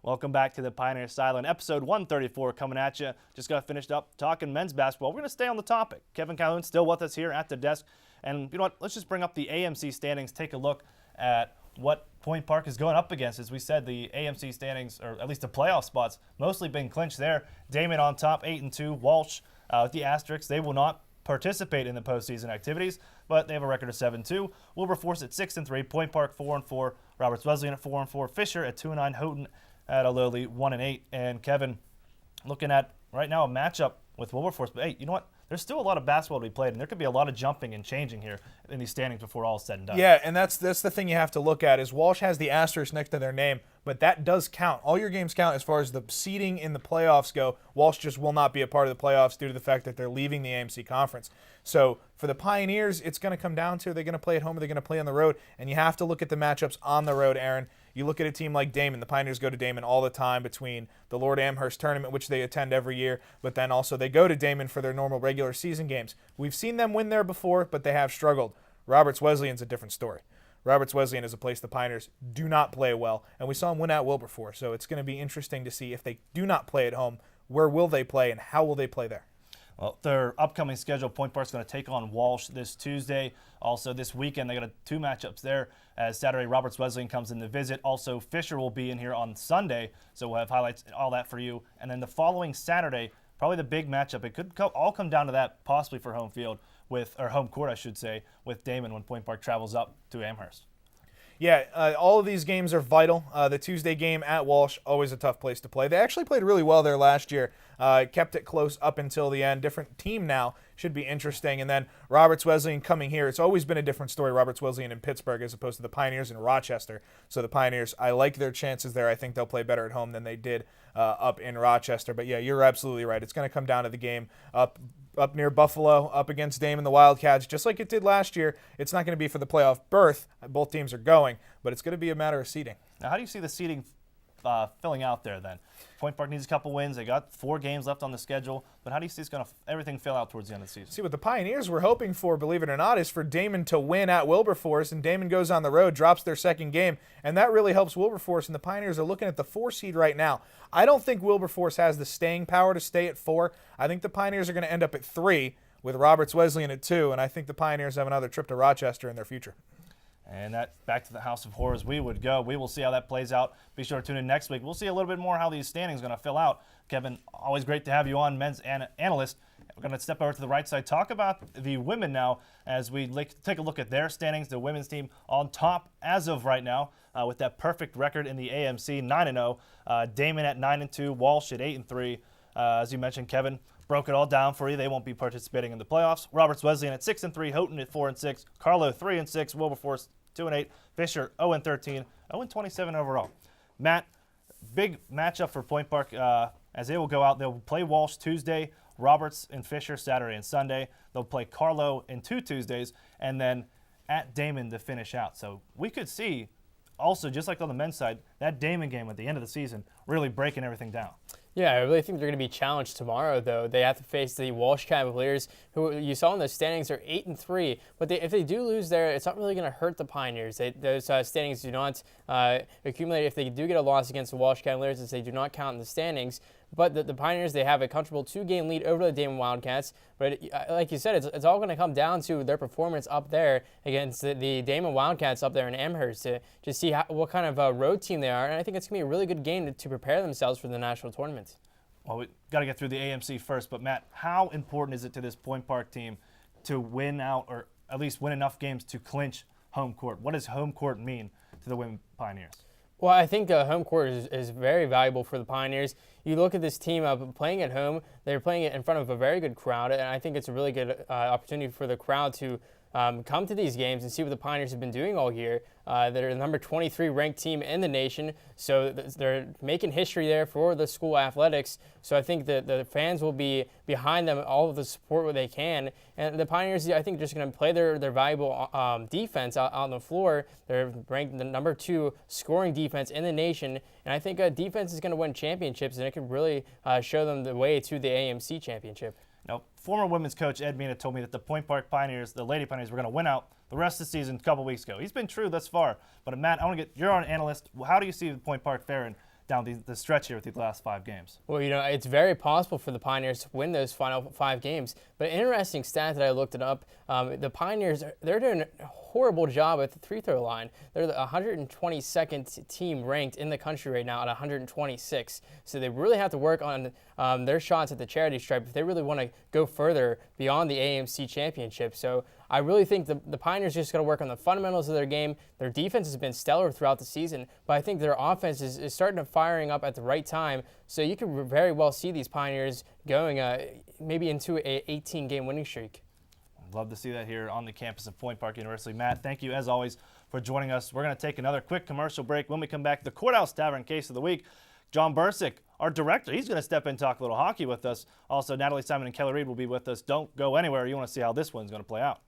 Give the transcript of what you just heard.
Welcome back to the Pioneer Sideline, episode 134 coming at you. Just got finished up talking men's basketball. We're going to stay on the topic. Kevin Calhoun still with us here at the desk. And you know what? Let's just bring up the AMC standings, take a look at what Point Park is going up against. As we said, the AMC standings, or at least the playoff spots, mostly been clinched there. Damon on top, 8-2. Walsh with the asterisks. They will not participate in the postseason activities, but they have a record of 7-2. Wilberforce at 6-3. Point Park 4-4. Roberts Wesleyan at 4-4. Fisher at 2-9. Houghton at a lowly 1-8. And Kevin, looking at right now a matchup with Wilberforce, but hey, you know what? There's still a lot of basketball to be played, and there could be a lot of jumping and changing here in these standings before all is said and done. Yeah, and that's the thing you have to look at is Walsh has the asterisk next to their name, but that does count. All your games count as far as the seeding in the playoffs go. Walsh just will not be a part of the playoffs due to the fact that they're leaving the AMC conference. So for the Pioneers, it's going to come down to, are they going to play at home or are they going to play on the road? And you have to look at the matchups on the road, Aaron. You look at a team like Damon. The Pioneers go to Damon all the time between the Lord Amherst tournament, which they attend every year, but then also they go to Damon for their normal regular season games. We've seen them win there before, but they have struggled. Roberts Wesleyan's a different story. Roberts Wesleyan is a place the Pioneers do not play well, and we saw them win at Wilberforce, so it's going to be interesting to see if they do not play at home, where will they play and how will they play there? Well, their upcoming schedule, Point Park's going to take on Walsh this Tuesday. Also this weekend, they got two matchups there. As Saturday, Roberts Wesleyan comes in to visit. Also, Fisher will be in here on Sunday, so we'll have highlights and all that for you. And then the following Saturday, probably the big matchup. It could all come down to that, possibly for home field or home court, I should say, with Damon when Point Park travels up to Amherst. Yeah, all of these games are vital. The Tuesday game at Walsh, always a tough place to play. They actually played really well there last year. Kept it close up until the end. Different team now. Should be interesting. And then Roberts Wesleyan coming here. It's always been a different story, Roberts Wesleyan in Pittsburgh as opposed to the Pioneers in Rochester. So the Pioneers, I like their chances there. I think they'll play better at home than they did up in Rochester. But yeah, you're absolutely right. It's going to come down to the game up near Buffalo, up against Damon, the Wildcats, just like it did last year. It's not going to be for the playoff berth. Both teams are going, but it's going to be a matter of seeding. Now, how do you see the seeding filling out there then? Point Park needs a couple wins. They got 4 games left on the schedule, but how do you see everything fill out towards the end of the season? See, what the Pioneers were hoping for, believe it or not, is for Damon to win at Wilberforce, and Damon goes on the road, drops their second game, and that really helps Wilberforce, and the Pioneers are looking at the 4 seed right now. I don't think Wilberforce has the staying power to stay at 4. I think the Pioneers are going to end up at 3 with Roberts Wesleyan at 2, and I think the Pioneers have another trip to Rochester in their future. And that back to the House of Horrors we would go. We will see how that plays out. Be sure to tune in next week. We'll see a little bit more how these standings are going to fill out. Kevin, always great to have you on, men's analyst. We're going to step over to the right side, talk about the women now as we take a look at their standings. The women's team on top as of right now with that perfect record in the AMC, 9-0. Damon at 9-2, Walsh at 8-3. As you mentioned, Kevin, broke it all down for you. They won't be participating in the playoffs. Roberts Wesleyan at 6-3, Houghton at 4-6, Carlo 3-6, Wilberforce 2-8, Fisher 0-13, 0-27 overall. Matt, big matchup for Point Park as they will go out. They'll play Walsh Tuesday, Roberts and Fisher Saturday and Sunday. They'll play Carlo in 2 Tuesdays, and then at Damon to finish out. So we could see also, just like on the men's side, that Damon game at the end of the season really breaking everything down. Yeah, I really think they're going to be challenged tomorrow, though. They have to face the Walsh Cavaliers, who you saw in the standings are 8-3. But if they do lose there, it's not really going to hurt the Pioneers. Those standings do not accumulate. If they do get a loss against the Walsh Cavaliers, as they do not count in the standings. But the Pioneers, they have a comfortable 2-game lead over the Damon Wildcats. But like you said, it's all going to come down to their performance up there against the Damon Wildcats up there in Amherst to see what kind of road team they are. And I think it's going to be a really good game to prepare themselves for the national tournament. Well, we got to get through the AMC first. But, Matt, how important is it to this Point Park team to win out or at least win enough games to clinch home court? What does home court mean to the women Pioneers? Well, I think home court is very valuable for the Pioneers. You look at this team playing at home. They're playing it in front of a very good crowd, and I think it's a really good opportunity for the crowd to come to these games and see what the Pioneers have been doing all year. They're the number 23 ranked team in the nation, so they're making history there for the school athletics. So I think that the fans will be behind them, all of the support they can. And the Pioneers, I think, just going to play their valuable defense out on the floor. They're ranked the number 2 scoring defense in the nation, and I think defense is going to win championships, and it could really show them the way to the AMC championship. Now, former women's coach Ed Mina told me that the Point Park Pioneers, the Lady Pioneers, were going to win out the rest of the season a couple weeks ago. He's been true thus far. But Matt, you're an analyst. How do you see the Point Park faring down the stretch here with the last 5 games. Well, it's very possible for the Pioneers to win those final 5 games. But an interesting stat that I looked it up, the Pioneers, they're doing a horrible job at the free throw line. They're the 122nd team ranked in the country right now at 126. So they really have to work on their shots at the charity stripe if they really want to go further beyond the AMC championship. So I really think the Pioneers just got to work on the fundamentals of their game. Their defense has been stellar throughout the season, but I think their offense is starting to firing up at the right time. So you could very well see these Pioneers going maybe into a 18-game winning streak. Love to see that here on the campus of Point Park University. Matt, thank you as always for joining us. We're going to take another quick commercial break. When we come back, the Courthouse Tavern Case of the Week. John Bursick, our director, he's going to step in and talk a little hockey with us. Also, Natalie Simon and Kelly Reed will be with us. Don't go anywhere. You want to see how this one's going to play out.